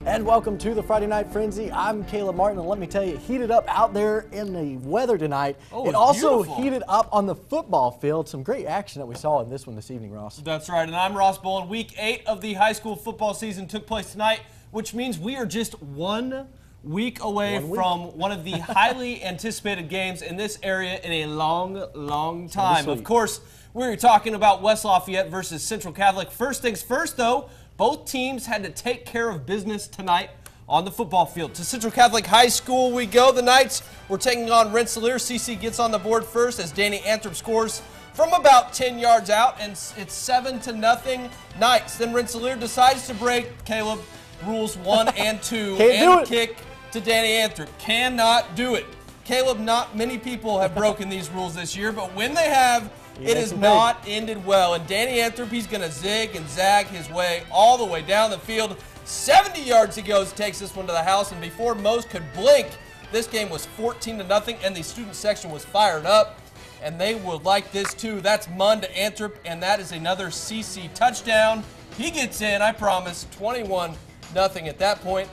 And welcome to the Friday Night Frenzy. I'm Caleb Martin, and let me tell you, it heated up out there in the weather tonight. Oh, it also beautiful. heated up on the football field. Some great action that we saw in this one this evening, Ross. That's right, and I'm Ross Bolin. Week 8 of the high school football season took place tonight, which means we are just 1 week away from one of the highly anticipated games in this area in a long time. Of course, we're talking about West Lafayette versus Central Catholic. First things first, though, both teams had to take care of business tonight on the football field. To Central Catholic High School we go. The Knights were taking on Rensselaer. CC gets on the board first as Danny Anthrop scores from about 10 yards out, and it's 7-0 Knights. Then Rensselaer decides to break Caleb rules 1 and 2 and kick to Danny Anthrop. Cannot do it. Caleb, not many people have broken these rules this year, but when they have, it has not ended well. And Danny Anthrop, he's going to zig and zag his way all the way down the field. 70 yards he goes, takes this one to the house, and before most could blink, this game was 14-0, and the student section was fired up, and they would like this too. That's Munn to Anthrop, and that is another CC touchdown. He gets in, I promise, 21-0 at that point.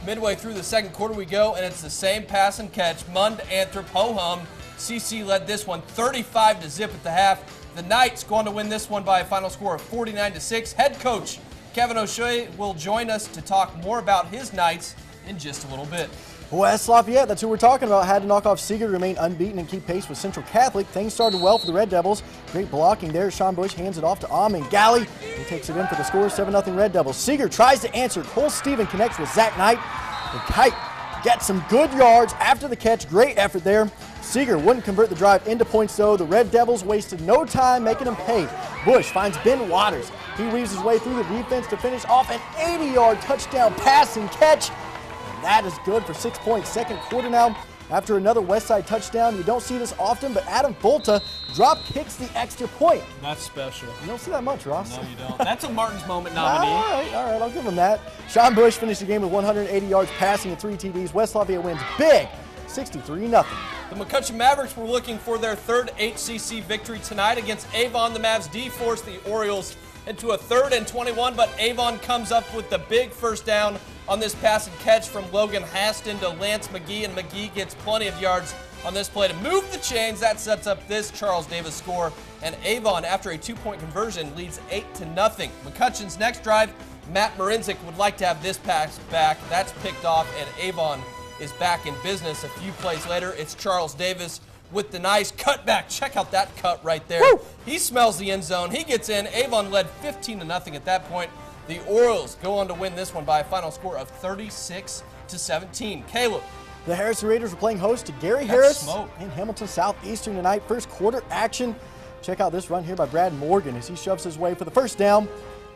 Midway through the second quarter we go, and it's the same pass and catch. Munn to Anthrop, ho-hum. CC led this one 35-0 at the half. The Knights go on to win this one by a final score of 49-6. Head coach Kevin O'Shea will join us to talk more about his Knights in just a little bit. West Lafayette, that's who we're talking about, had to knock off Seeger to remain unbeaten and keep pace with Central Catholic. Things started well for the Red Devils. Great blocking there. Sean Bush hands it off to Amin Galley. He takes it in for the score, 7-0 Red Devils. Seeger tries to answer. Cole Stephen connects with Zach Knight. And Kite gets some good yards after the catch. Great effort there. Seeger wouldn't convert the drive into points, though. The Red Devils wasted no time making them pay. Bush finds Ben Waters. He weaves his way through the defense to finish off an 80-yard touchdown pass and catch. And that is good for 6 points. Second quarter now. After another Westside touchdown, you don't see this often, but Adam Volta drop kicks the extra point. That's special. You don't see that much, Ross. No, you don't. That's a Martin's Moment nominee. All right, I'll give him that. Sean Bush finished the game with 180 yards passing and 3 TDs. West Lafayette wins big, 63-0. The McCutcheon Mavericks were looking for their third HCC victory tonight against Avon. The Mavs de-forced the Orioles into a 3rd and 21, but Avon comes up with the big first down on this pass and catch from Logan Haston to Lance McGee, and McGee gets plenty of yards on this play to move the chains. That sets up this Charles Davis score, and Avon, after a 2-point conversion, leads 8-0. McCutcheon's next drive, Matt Marinzik would like to have this pass back. That's picked off, and Avon is back in business. A few plays later, it's Charles Davis with the nice cutback. Check out that cut right there. Woo! He smells the end zone. He gets in. Avon led 15-0 at that point. The Orioles go on to win this one by a final score of 36-17. Caleb. The Harrison Raiders were playing host to Gary Harris in Hamilton Southeastern tonight. First quarter action. Check out this run here by Brad Morgan as he shoves his way for the first down.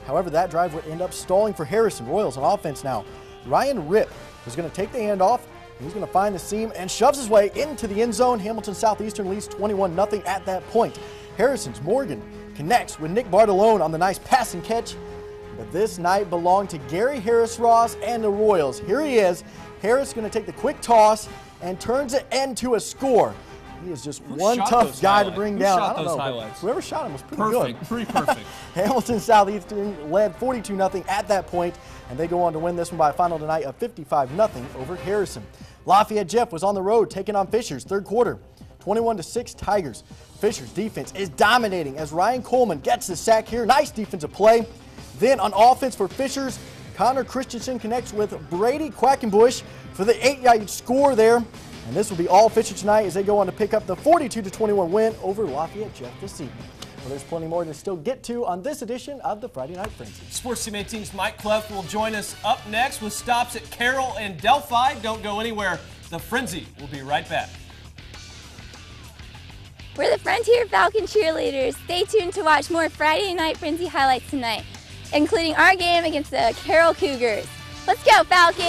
However, that drive would end up stalling for Harrison. Royals on offense now. Ryan Ripp is going to take the handoff. He's going to find the seam and shoves his way into the end zone. Hamilton Southeastern leads 21-0 at that point. Harrison's Morgan connects with Nick Bartolone on the nice pass and catch. But this night belonged to Gary Harris Ross and the Royals. Here he is. Harris going to take the quick toss and turns it into a score. He is just one tough guy to bring down. I don't know. Whoever shot him was pretty good. Pretty perfect. Hamilton Southeastern led 42-0 at that point, and they go on to win this one by a final tonight of 55-0 over Harrison. Lafayette Jeff was on the road taking on Fishers. Third quarter, 21-6 Tigers. Fishers defense is dominating as Ryan Coleman gets the sack here. Nice defensive play. Then on offense for Fishers, Connor Christensen connects with Brady Quackenbush for the 8-yard score there. And this will be all Fishers tonight as they go on to pick up the 42-21 win over Lafayette Jeff this evening. Well, there's plenty more to still get to on this edition of the Friday Night Frenzy. Sports Team 18's Mike Cleft will join us up next with stops at Carroll and Delphi. Don't go anywhere. The Frenzy will be right back. We're the Frontier Falcon cheerleaders. Stay tuned to watch more Friday Night Frenzy highlights tonight, including our game against the Carroll Cougars. Let's go, Falcons!